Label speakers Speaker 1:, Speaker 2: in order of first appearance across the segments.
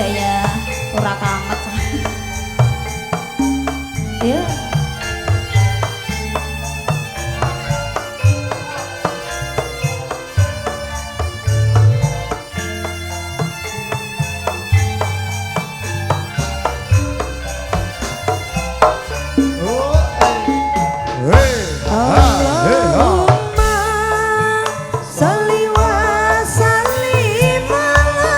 Speaker 1: ya ora kamet. Ya.
Speaker 2: Salli wa sallim ala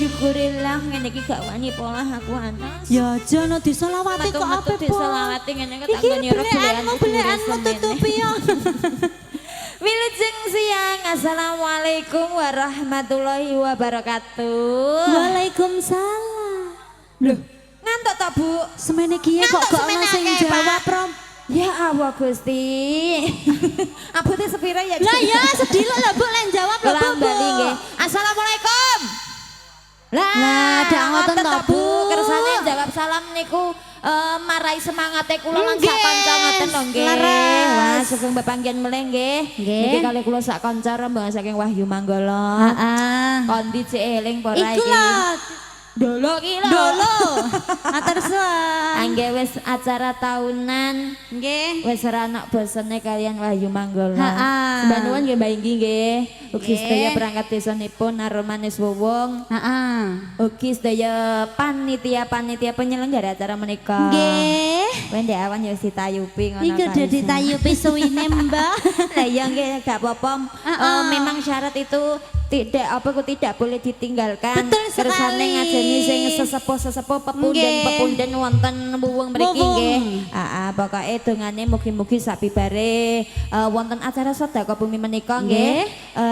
Speaker 1: Syukurillah ngene iki gak wani pola aku Anas.
Speaker 2: Ya jono diselawati kok ape po.
Speaker 1: Diselawati ngene kok tak nyuruh
Speaker 2: belianmu tutupi yo.
Speaker 1: Wilujeng siang. Assalamualaikum warahmatullahi wabarakatuh.
Speaker 2: Waalaikumsalam.
Speaker 1: Loh, ngantuk ta, Bu?
Speaker 2: Semene kiye kok gak ono sing jawab, Rom?
Speaker 1: Ya Allah Gusti. Abote sepira ya?
Speaker 2: Lah ya sedilo lho Bu len jawab lho Bu.
Speaker 1: Nggih. Assalamualaikum.
Speaker 2: Lah dak ngoten to Bu.
Speaker 1: Kersane jawab salam niku marai semangate kula lan sak kanca ngoten to nggih. Wah, sugeng bepanggen meleh nggih. Niki kali kula sak kanca rombongan saking Wahyu Manggala.
Speaker 2: Heeh.
Speaker 1: Kondi cek eling pora iki.
Speaker 2: Iku lho.
Speaker 1: Dolo ki lho.
Speaker 2: Dolo. Matur suwun.
Speaker 1: Angge wis acara tahunan.
Speaker 2: Nggih.
Speaker 1: Wis ora ana bosene kalian Wahyu Manggala.
Speaker 2: Heeh.
Speaker 1: Sembah nuwun nggih Mbak Inggi nggih. Ugi sedaya perangkat desanipun Naromanis Wowong.
Speaker 2: Heeh.
Speaker 1: Ugi sedaya panitia penyelenggara acara menika.
Speaker 2: Nggih.
Speaker 1: Wende awan ya wis ditayupi ngono
Speaker 2: Iku udah ditayupi suwine Mbak.
Speaker 1: Lah iya nggih gak apa-apa. Memang syarat itu tidak boleh ditinggalkan.
Speaker 2: Betul sekali.
Speaker 1: Kersane ngajeni sing sesepuh pepunden wonten wuwung mriki nggih. Pokoke dongane mugi-mugi sabibare wonten acara sedekah bumi menika nggih.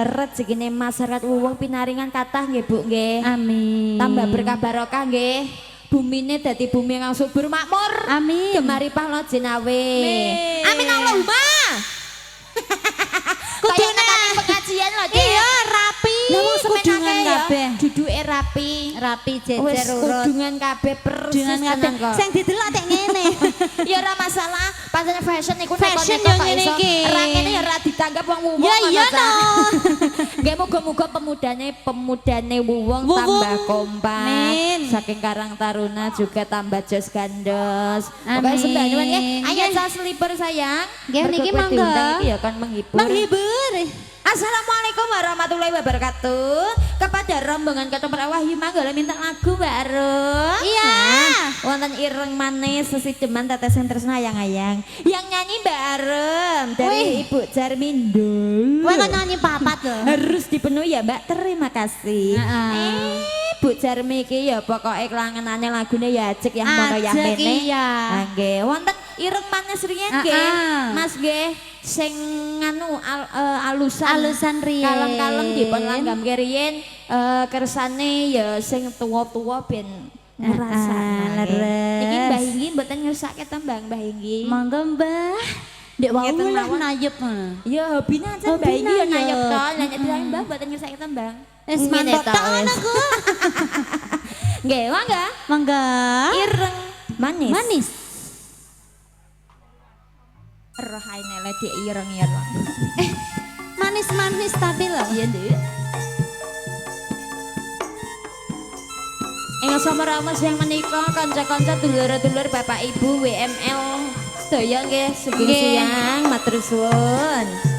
Speaker 1: Rezekine masyarakat wuwung pinaringan kathah nggih Bu nggih.
Speaker 2: Amin.
Speaker 1: Tambah berkah barokah nggih. Bumine dadi bumi kang subur makmur.
Speaker 2: Amin.
Speaker 1: Gemari pahala jenawe. Amin Allahumma.
Speaker 2: Kudune
Speaker 1: pengajian lho.
Speaker 2: Iya rapi. Kudungan kabeh.
Speaker 1: Duduke rapi.
Speaker 2: Rapi jejer urut.
Speaker 1: Kudungan kabeh persis.
Speaker 2: Kudungan kabeh. Sing didelok tek ngene.
Speaker 1: Ya ora masalah. Pancen fashion iku
Speaker 2: fashion yo ngene iki.
Speaker 1: Ora ngene ya ora ditanggap wong wuwung.
Speaker 2: Ya iya no.
Speaker 1: Nggih muga-muga pemudane wuwung tambah kompak. Saking Karang Taruna juga tambah jos gandos. Pokoke sembah nuwun nggih. Ayo jas slipper sayang.
Speaker 2: Nggih niki mangga.
Speaker 1: Iki ya kan menghibur.
Speaker 2: Menghibur.
Speaker 1: Assalamualaikum warahmatullahi wabarakatuh. Kepada rombongan ketoprak Wahyu Manggala minta lagu Mbak Rum.
Speaker 2: Iya.
Speaker 1: Wonten ireng manis sesideman tetesan tresna ayang-ayang. Yang nyanyi Mbak Rum dari Ibu Jarmindo.
Speaker 2: Kowe kok nyanyi papat lho.
Speaker 1: Harus dipenuhi ya Mbak. Terima kasih. Bu Jarmi iki ya pokoke kelangenane lagune ya Ajek yang mono yang mene.
Speaker 2: Iya.
Speaker 1: Nggih, wonten ireng manis riyen nggih. Mas nggih sing nganu alusan
Speaker 2: riyen.
Speaker 1: Kalem-kalem dipun langgamke riyen kersane ya sing tuwa-tuwa ben ngrasakake. Iki Mbah Inggi mboten ngersake ta Mbah Inggi.
Speaker 2: Monggo Mbah. Ndek wau lah nayep.
Speaker 1: Ya hobine aja Mbah Inggi ya nayep to. Lah nek dilawan Mbah mboten ngersake ta Mbah.
Speaker 2: Wis mantap ta aku.
Speaker 1: Nggih, mangga.
Speaker 2: Mangga.
Speaker 1: Ireng manis.
Speaker 2: Manis.
Speaker 1: Roh aine ledek ireng-ireng.
Speaker 2: Manis-manis tapi lho.
Speaker 1: Iya, Nduk. Ing samaraos yang menika kanca-kanca dulur-dulur Bapak Ibu WML sedaya nggih sugeng siang matur suwun.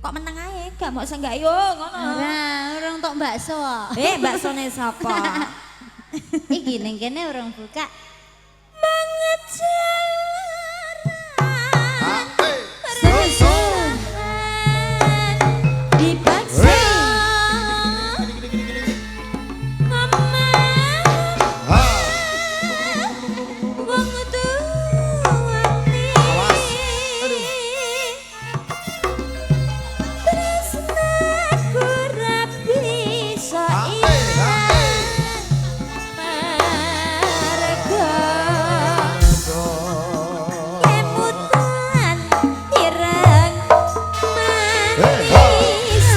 Speaker 1: kok meneng ae, gak mau senggayo ngono.
Speaker 2: Ora, urung tok bakso kok.
Speaker 1: Baksone sapa?
Speaker 2: Iki ning kene urung buka.
Speaker 1: Dipaksa. Wong tuane. Tresnaku ra bisa ilang. Marga kemutan ireng manis.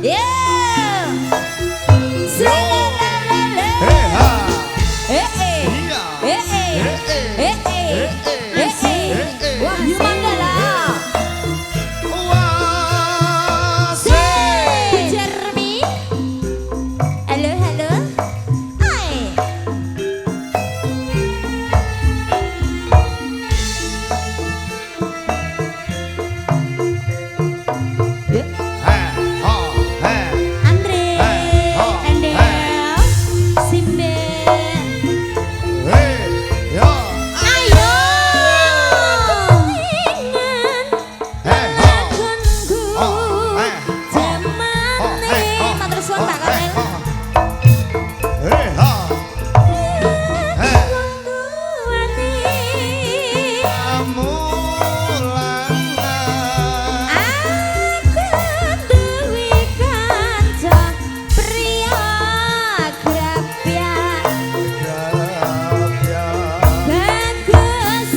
Speaker 1: Yeah. Wahyu Manggala. Bu Jermi. Halo, halo. Hai.
Speaker 2: Andre, Endel, Simbe. Ayo.
Speaker 1: Gunggu jamane. Matur suwun Pak Kamil. Aku duwe kanca priya grapyak bagus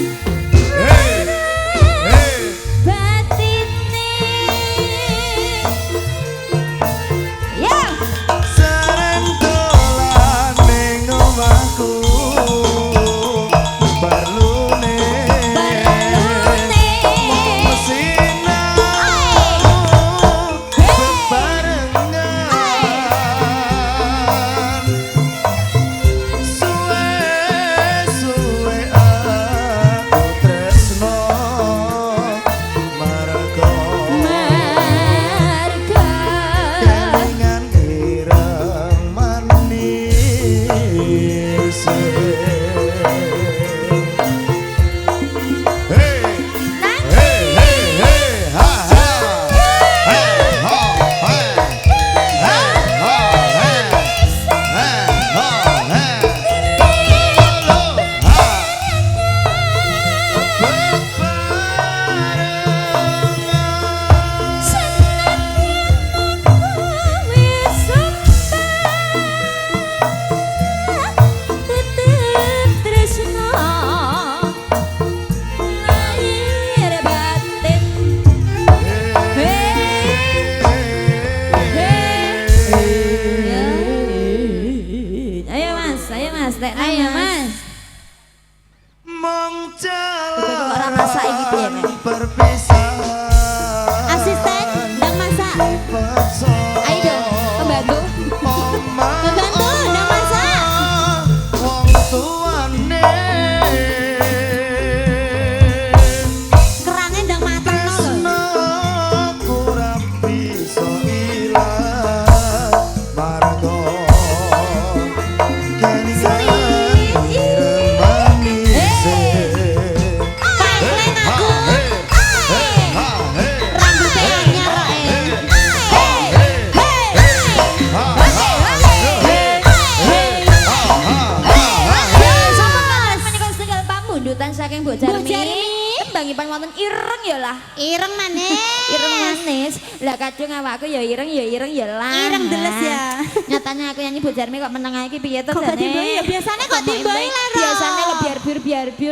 Speaker 1: batine. Ya,
Speaker 3: Sering dolan ning omahku Barlune
Speaker 1: barlune.
Speaker 3: Sinau bebarengan Suwe-suwe aku tresno Marga
Speaker 1: Marga
Speaker 3: kelingan ireng manis. Hey, hey, hey, hey, ha, ha. Hey, ho, hey. Hey, ho, hey. Hey, ho, hey. Lo, ha. Bebarengan.
Speaker 1: Ayo mas.
Speaker 3: Mong
Speaker 1: ora masak iki piye, Nek?
Speaker 3: perpisahan
Speaker 2: Asisten, ndang masak.
Speaker 1: Ayo pembantu.
Speaker 2: Pembantu, ndang masak.
Speaker 3: Wong tuane
Speaker 2: Kerange ndang mateng lho.
Speaker 3: tresno kurang bisa ilang marga kelingan ireng manis.
Speaker 2: Kae aku. Rambutnya anyar
Speaker 1: Mundutan saking Mbok Jarmi. Tembangipun wonten ireng ya lah.
Speaker 2: Ireng manis.
Speaker 1: Ireng manis. Lah kadung awakku ya ireng lah.
Speaker 2: Ireng deles ya.
Speaker 1: Nyatanya aku nyanyi Mbok Jarmi kok meneng ae iki piye to
Speaker 2: Kok gak dimboi ya? Biasanya kok dimboi lah, Ro.
Speaker 1: Biasanya lo biar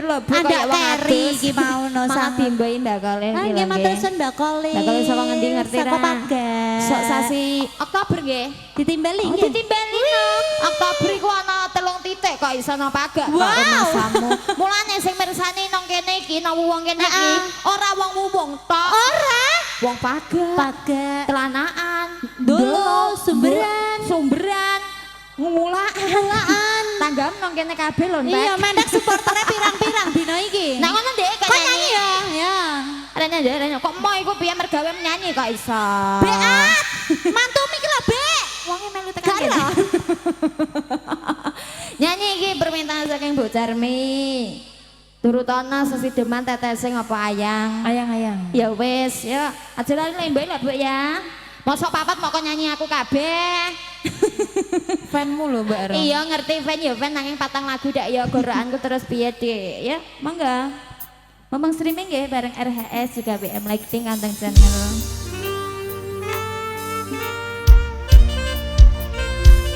Speaker 1: lho Bu
Speaker 2: Ada
Speaker 1: kayak wong
Speaker 2: teri
Speaker 1: adus.
Speaker 2: iki mau no
Speaker 1: Malah
Speaker 2: sama.
Speaker 1: dimboi mbakale iki lho.
Speaker 2: Nggih matur suwun Mbak Koli.
Speaker 1: Mbak Koli saka ngendi ngerti
Speaker 2: Saka
Speaker 1: ra?
Speaker 2: Pagar.
Speaker 1: Sok sasi Oktober nggih.
Speaker 2: Ditimbali
Speaker 1: Oh,
Speaker 2: nggih.
Speaker 1: ditimbali no. Oktober iku ana 3 titik kok iso no pagak kok
Speaker 2: Wow.
Speaker 1: masamu. Mulane sing mirsani nang kene iki, nang wong kene iki, ora wong wong tok.
Speaker 2: Ora.
Speaker 1: Wong pagak.
Speaker 2: Pagar.
Speaker 1: Telanaan,
Speaker 2: Dolo, sumberan.
Speaker 1: ngulaan. Tanggam nang kene kabeh lho, Mbak.
Speaker 2: Iya, mendek supporternya pirang-pirang dino iki.
Speaker 1: Nah ngono Dek
Speaker 2: Kok nyanyi ya? Ya
Speaker 1: nyanyi kok mau iku piye mergawe nyanyi kok iso.
Speaker 2: Beat. Mantu iki lho, Bek.
Speaker 1: Wonge melu tekan kene. Nyanyi iki permintaan saking Bu Carmi. Turutana sesideman tetesing apa ayang.
Speaker 2: Ayang-ayang.
Speaker 1: Ya wis, ya aja lali lembe lah Bu ya. Mosok papat mau kok nyanyi aku kabeh.
Speaker 2: Fanmu lho, Mbak Ero.
Speaker 1: Iya ngerti fan ya fan nanging patang lagu dak ya gorokanku terus piye Dik ya. Mangga. Ngomong streaming nggih bareng RHS juga BM Lighting Kanteng Channel.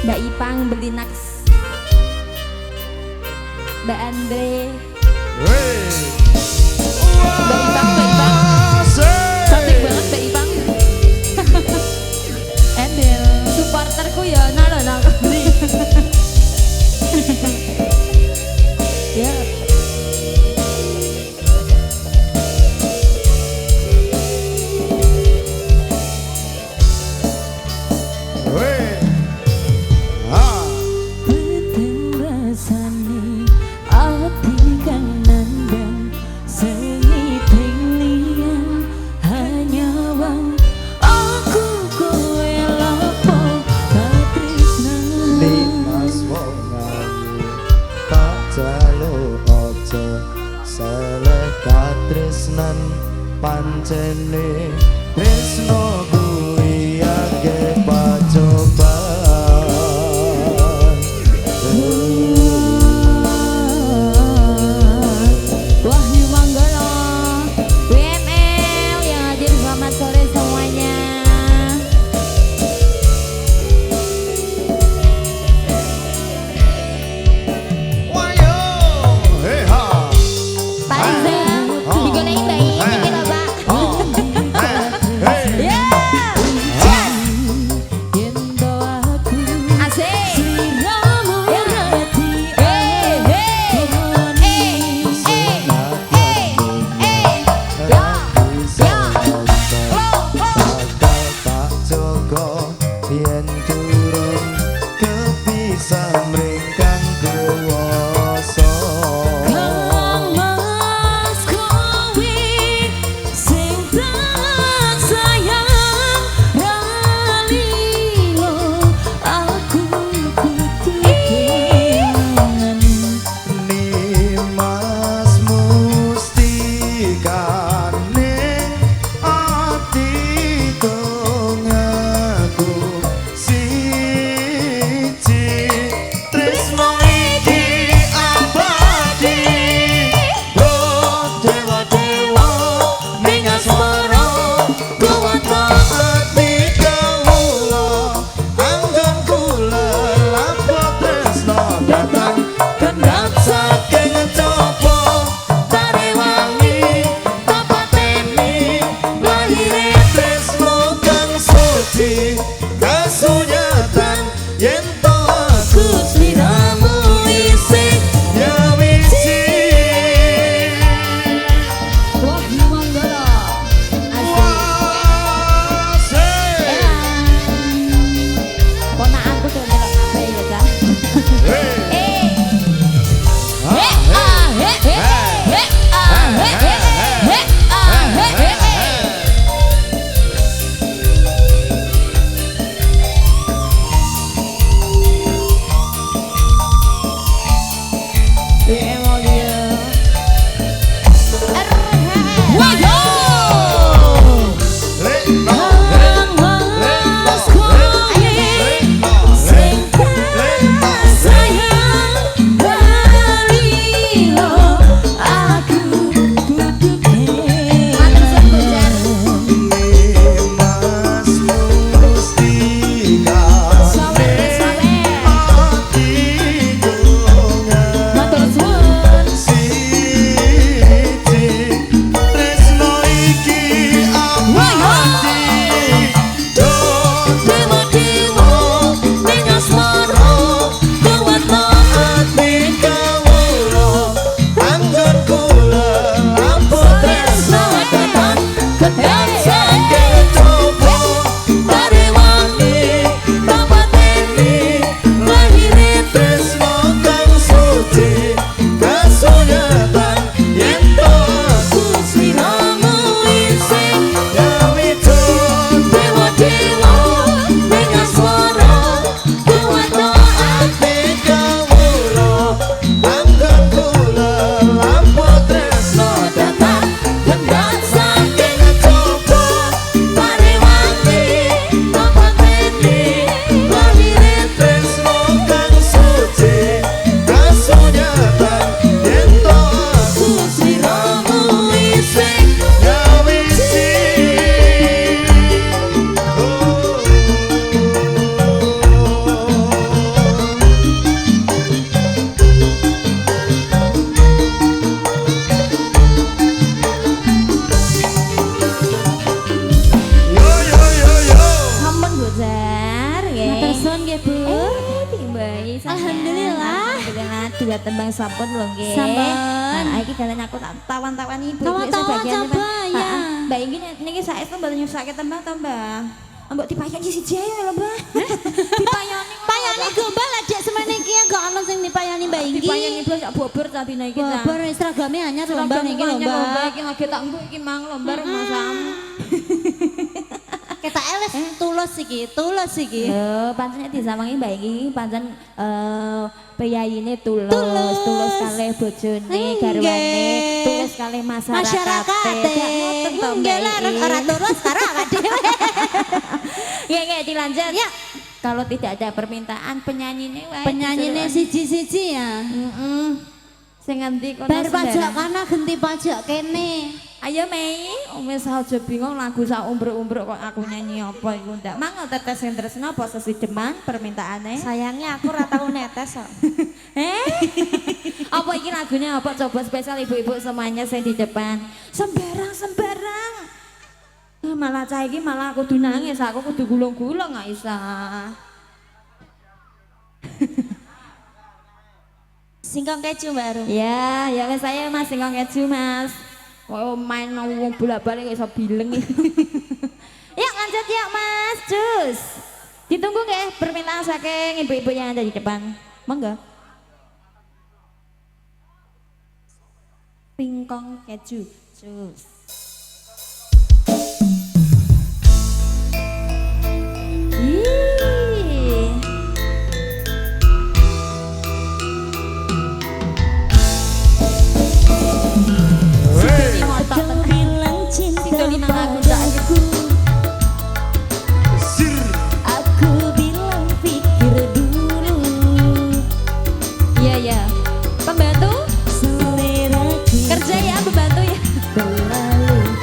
Speaker 1: Mbak Ipang Belinax. Mbak Andre.
Speaker 3: Wey.
Speaker 1: Mbak Ipang, Mbak Ipang. Cantik banget Mbak Ipang.
Speaker 2: Endel.
Speaker 1: Supporterku ya nalo nalo. Ya.
Speaker 3: Wey. Ah.
Speaker 2: Beteng rasane ati kang nandang sengiting liyan hanya wang aku kowe lapo katresnan.
Speaker 3: Dimas wong ayu tak jaluk aja seleh katresnan pancene tresno kuwi akeh pacobaan.
Speaker 1: Wahyu Manggala, WML yang hadir, selamat sore semuanya.
Speaker 3: Wayo, heha.
Speaker 1: Pak Riza, digolein baik, ini lho Pak.
Speaker 3: Oh, hey, hey.
Speaker 1: Ya, sampun lho nggih.
Speaker 2: Sampun.
Speaker 1: Nah, iki dalan aku tak tawan-tawani ibu
Speaker 2: Tawan-tawan coba, ya.
Speaker 1: Mbak iki niki saestu mboten nyusake tembang to, Mbak. Mbok dipayani siji ae lho, Mbak. Dipayani
Speaker 2: Payane gombal adik semene iki gak ono sing dipayani Mbak Inggi.
Speaker 1: dipayani blas sak bobor ta dina iki ta.
Speaker 2: Bobor seragame anyar lho Mbak niki lho
Speaker 1: Mbak.
Speaker 2: Mbak.
Speaker 1: Iki lagi tak mbok iki mang lho, Mbak masamu.
Speaker 2: Ketak eles tulus iki.
Speaker 1: Lho, pancen disawangi Mbak iki pancen peyayine tulus kalih bojone, garwane, tulus kalih masyarakate.
Speaker 2: Nggih lah ora tulus karo awak dhewe.
Speaker 1: Nggih, dilanjut. Ya. Kalau tidak ada permintaan penyanyine wae.
Speaker 2: Penyanyine siji-siji ya.
Speaker 1: Sing ngendi kono
Speaker 2: Bayar pajak
Speaker 1: sembarang.
Speaker 2: kana genti pajak kene.
Speaker 1: Ayo Mei, wis aja bingung lagu sak umbruk-umbruk kok aku nyanyi apa iku ndak. Mangel tetes sing tresno apa sesideman permintaane?
Speaker 2: Sayangnya aku ora tau netes kok.
Speaker 1: Apa iki lagunya apa coba spesial ibu-ibu semuanya sing di depan. Sembarang. Malah cah iki malah kudu nangis, aku kudu gulung-gulung gak isa.
Speaker 2: Singkong keju baru.
Speaker 1: Ya wis saya Mas singkong keju Mas. Kok main wong bolak-balik iso bileng iki. Yuk lanjut yuk Mas, cus. Ditunggu nggih permintaan saking ibu-ibu yang ada di depan. Monggo. Singkong keju, cus. Ih.
Speaker 2: Kau bilang cinta
Speaker 1: Single lima lagu tak
Speaker 2: padaku,
Speaker 3: Sir.
Speaker 2: aku bilang pikir dulu.
Speaker 1: Iya. Pembantu
Speaker 2: Seleraku
Speaker 1: kerja ya, pembantu ya.
Speaker 2: terlalu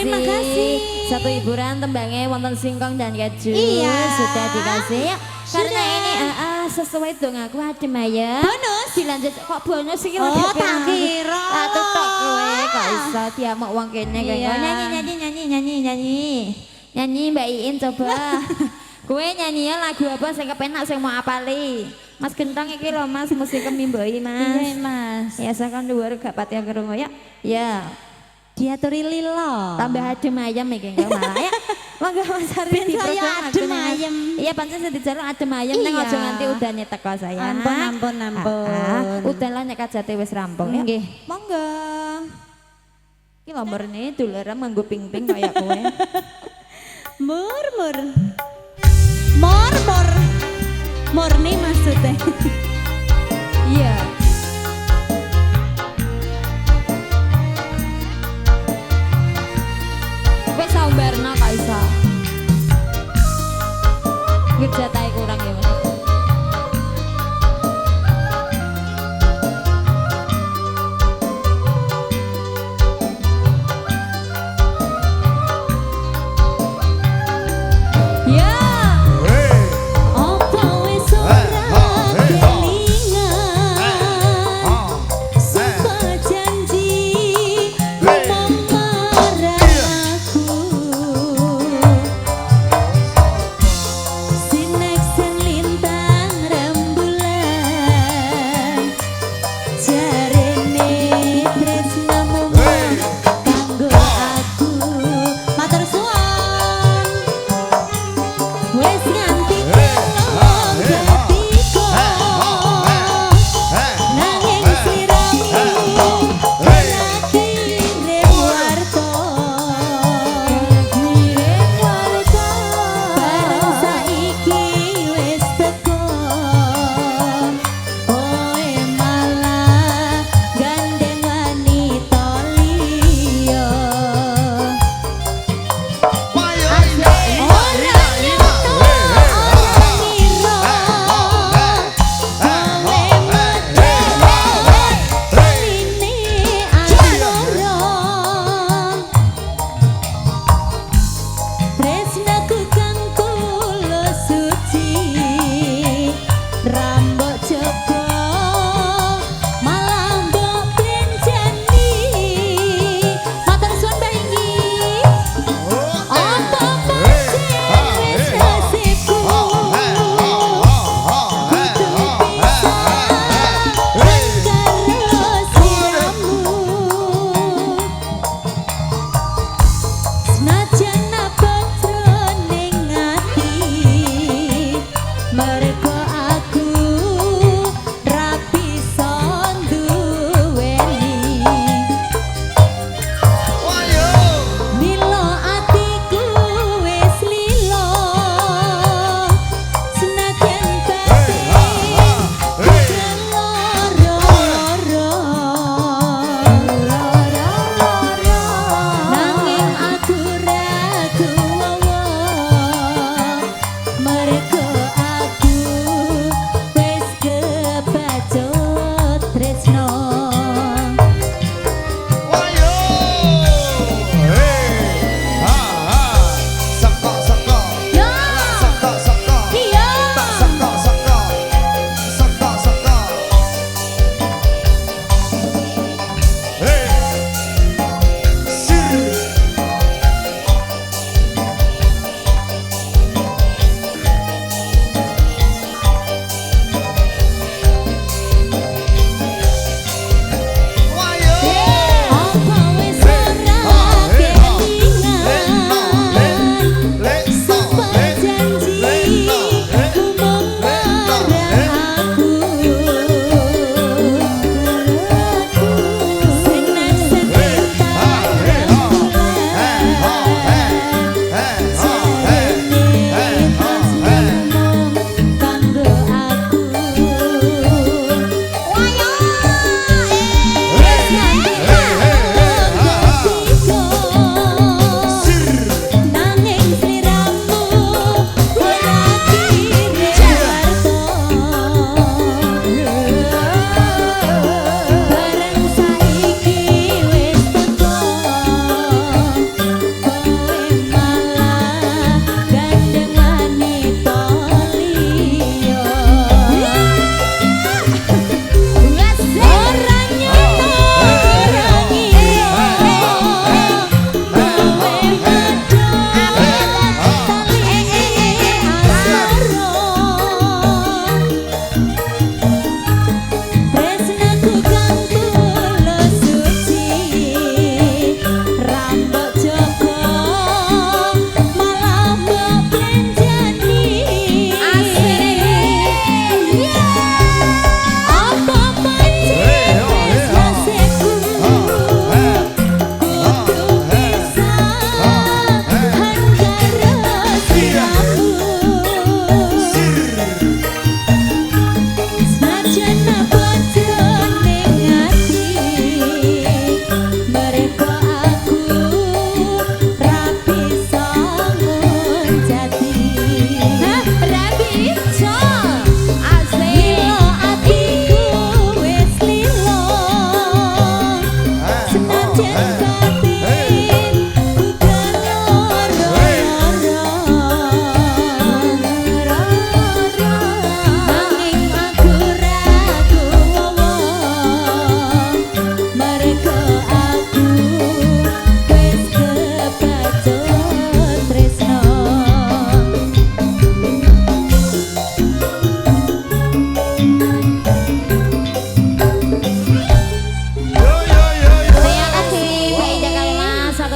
Speaker 2: Terima kasih.
Speaker 1: Satu hiburan tembangnya wonten singkong dan keju.
Speaker 2: Iya.
Speaker 1: Sudah dikasih. Ya, karena
Speaker 2: Sudah.
Speaker 1: ini sesuai dong aku adem ya.
Speaker 2: Bonus?
Speaker 1: Dilanjut kok bonus iki
Speaker 2: Oh,
Speaker 1: lho, Beb.
Speaker 2: tak kira.
Speaker 1: Tuh tok kowe kok iso diamuk wong kene kok.
Speaker 2: Iya.
Speaker 1: Nyanyi Mbak Iin coba. Kowe nyanyi lagu apa sing kepenak sing mau apali? Mas Gentong iki lho Mas musik kemimboi Mas.
Speaker 2: Iya mas.
Speaker 1: Ya sakan dhuwur gak pati krungu ya. Ya.
Speaker 2: Diaturi lilo.
Speaker 1: Tambah adem ayam iki enggak malah ya. Monggo Mas Arif
Speaker 2: Ben
Speaker 1: di
Speaker 2: saya
Speaker 1: program
Speaker 2: adem
Speaker 1: aku, Mas.
Speaker 2: ayem.
Speaker 1: Iya pancen sing dijaluk adem ayem nang
Speaker 2: Iya.
Speaker 1: aja nganti udane teko saya.
Speaker 2: Ampun.
Speaker 1: Udan lah nek kajate wis rampung ya.
Speaker 2: Nggih.
Speaker 1: Monggo. Iki lho mrene doleran nganggo ping-ping kaya kowe.
Speaker 2: Mur. Murni maksudnya.
Speaker 1: Iya. Wis saumbarno kok iso. Jatahe kurang ya Mas. Ya.
Speaker 3: Hey,
Speaker 2: Apa wis
Speaker 3: ha,
Speaker 2: ora
Speaker 3: hey, ha.
Speaker 2: kelingan
Speaker 3: ah,
Speaker 2: sumpah janji
Speaker 3: Hey.
Speaker 2: memarah aku sinek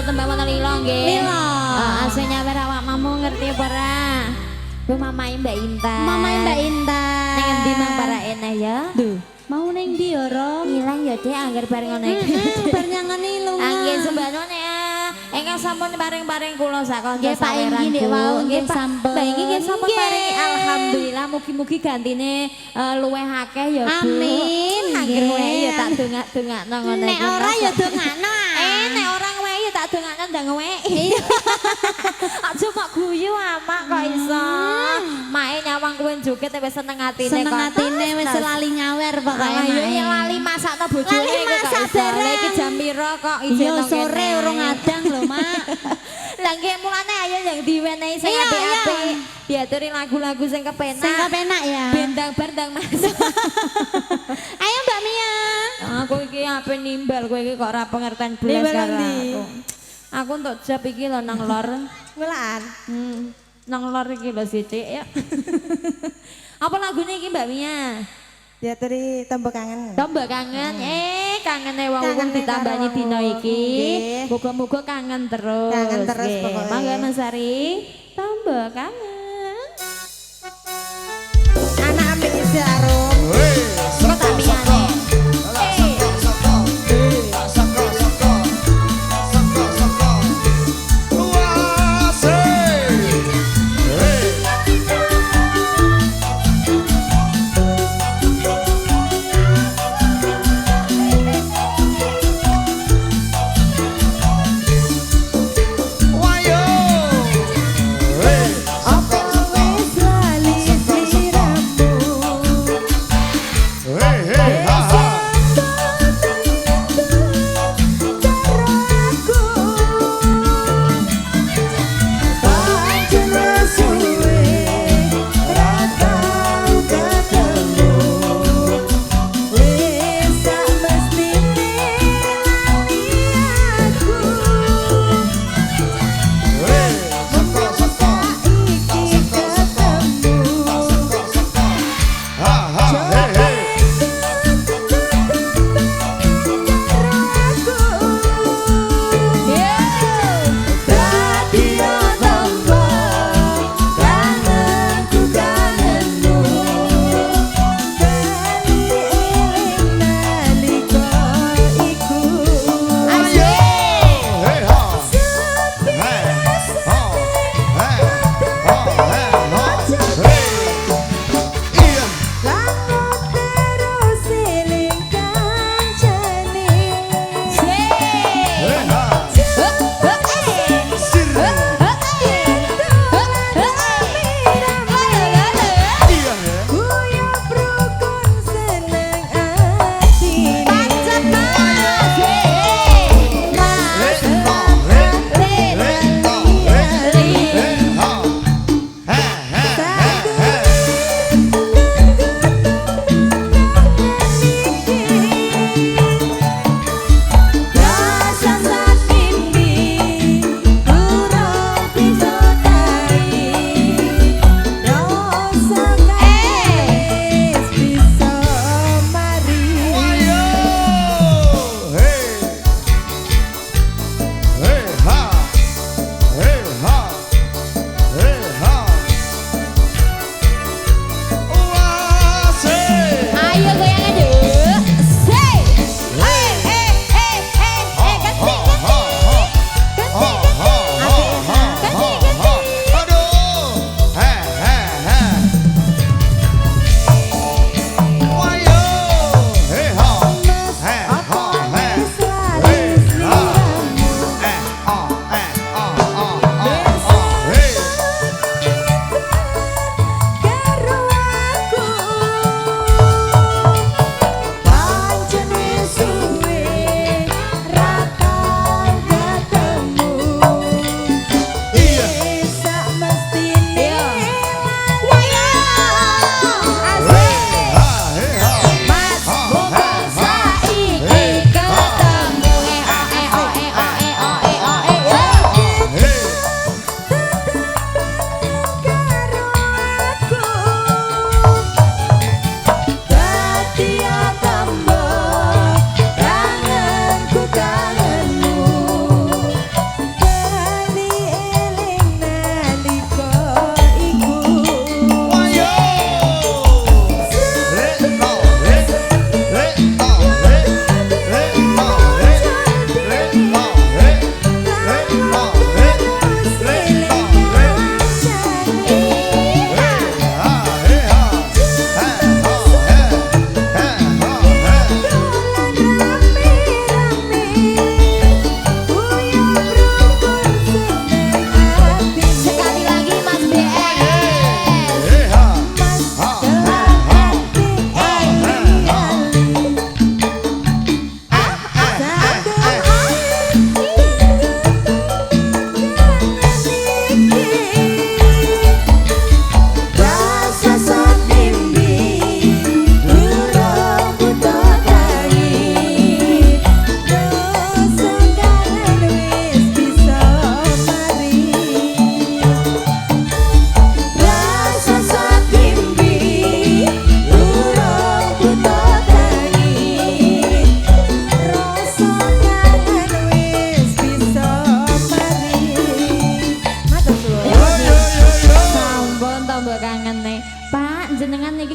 Speaker 1: tembang wonten lilo nggih.
Speaker 2: Lilo.
Speaker 1: Asih nyawer awak mamu ngerti apa ora? Kuwi mamae Mbak Intan.
Speaker 2: Mamae Mbak Intan.
Speaker 1: Ning endi mang para eneh ya?
Speaker 2: Duh, mau ning ndi ya, Rom?
Speaker 1: Ngilang ya Dek angger bareng ngono iki.
Speaker 2: Bar nyangoni lunga.
Speaker 1: Nggih sembanone engkang sampun paring-paring kula sak kanca
Speaker 2: Nggih, Pak
Speaker 1: saweran.
Speaker 2: Inggi, Dek,
Speaker 1: Bu.
Speaker 2: wau,
Speaker 1: Nggih,
Speaker 2: nggih,
Speaker 1: Pak.
Speaker 2: sampun.
Speaker 1: Mbak Inggi nggih sampun
Speaker 2: Nggih.
Speaker 1: paring alhamdulillah mugi-mugi gantine luwih akeh ya Bu.
Speaker 2: Amin,
Speaker 1: Angger
Speaker 2: nggih.
Speaker 1: wae ya tak dongak-dongakno ngono
Speaker 2: Nek
Speaker 1: iki.
Speaker 2: ora ya dongakno.
Speaker 1: Nek orang wae ya tak dongakno ndang wae. Aja mak guyu amak kok iso. Mae nyawang kuwi joget wis seneng atine kok.
Speaker 2: Seneng atine wis lali nyawer pokoke.
Speaker 1: Ayo
Speaker 2: Mae.
Speaker 1: ya lali masakno bojone
Speaker 2: Lali
Speaker 1: iki kok
Speaker 2: masak
Speaker 1: iso. Lah
Speaker 2: bareng.
Speaker 1: iki jam pira kok
Speaker 2: Iya
Speaker 1: ijen nang
Speaker 2: sore
Speaker 1: kene.
Speaker 2: urung adang lho, Mak.
Speaker 1: Lah nggih mulane ayo yang diwenehi sing
Speaker 2: Iya,
Speaker 1: apik-apik. Diaturi lagu-lagu sing kepenak.
Speaker 2: Sing kepenak ya.
Speaker 1: Bendang bardang Mas.
Speaker 2: Ayo Mbak Mia.
Speaker 1: Aku iki ape nimbal kowe iki kok ora pengertian belas
Speaker 2: Nimbal
Speaker 1: karo
Speaker 2: ndi?
Speaker 1: aku. Aku entuk jab iki lho nang lor.
Speaker 2: Welaan.
Speaker 1: Nang lor iki lho sithik ya. Apa lagune iki Mbak Mia?
Speaker 4: Diaturi tembok kangen.
Speaker 1: Tombok kangen, kangene wong
Speaker 4: Kangene
Speaker 1: ditambani
Speaker 4: karo
Speaker 1: dina
Speaker 4: wong.
Speaker 1: iki.
Speaker 4: Nggih.
Speaker 1: Muga-muga kangen terus.
Speaker 4: Kangen terus
Speaker 1: Nggih.
Speaker 4: pokoknya.
Speaker 1: Mangga Mas Ari, tombok kangen.
Speaker 4: Anak ambek isi arum.
Speaker 3: Hei,
Speaker 1: Kok tak miyane?
Speaker 3: Wayo, hei, soko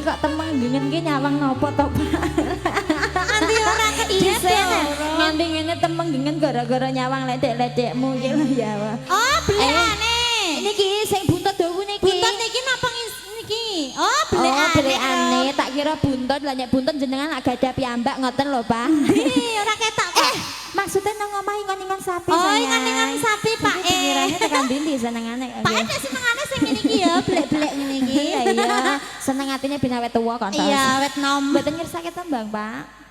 Speaker 1: kok temeng dingin ki nyawang nopo to, Pak?
Speaker 2: Nanti ora keidep ya.
Speaker 1: Nganti ngene temeng dingin gara-gara nyawang ledek-ledekmu iki lho ya. Wah.
Speaker 2: Oh, belekane.
Speaker 1: Niki sing buntut dawu niki.
Speaker 2: Buntut niki napa niki? Oh,
Speaker 1: Oh,
Speaker 2: belekane.
Speaker 1: belekane. Tak kira buntut, lah nek buntut jenengan gak gadah piyambak ngoten lho, Pak.
Speaker 2: Ora ketok kok.
Speaker 1: Maksudnya nang omah ingon-ingon sapi
Speaker 2: Oh,
Speaker 1: sayang.
Speaker 2: ingon-ingon sapi, Pak.
Speaker 1: Kiranya tekan ndi senengane.
Speaker 2: Pak nek senengane sing ngene iki ya, blek-blek ngene iki.
Speaker 1: Iya, seneng atine ben awet tuwa kan.
Speaker 2: Iya, wet nom.
Speaker 1: Mboten ngersake tembang, Pak.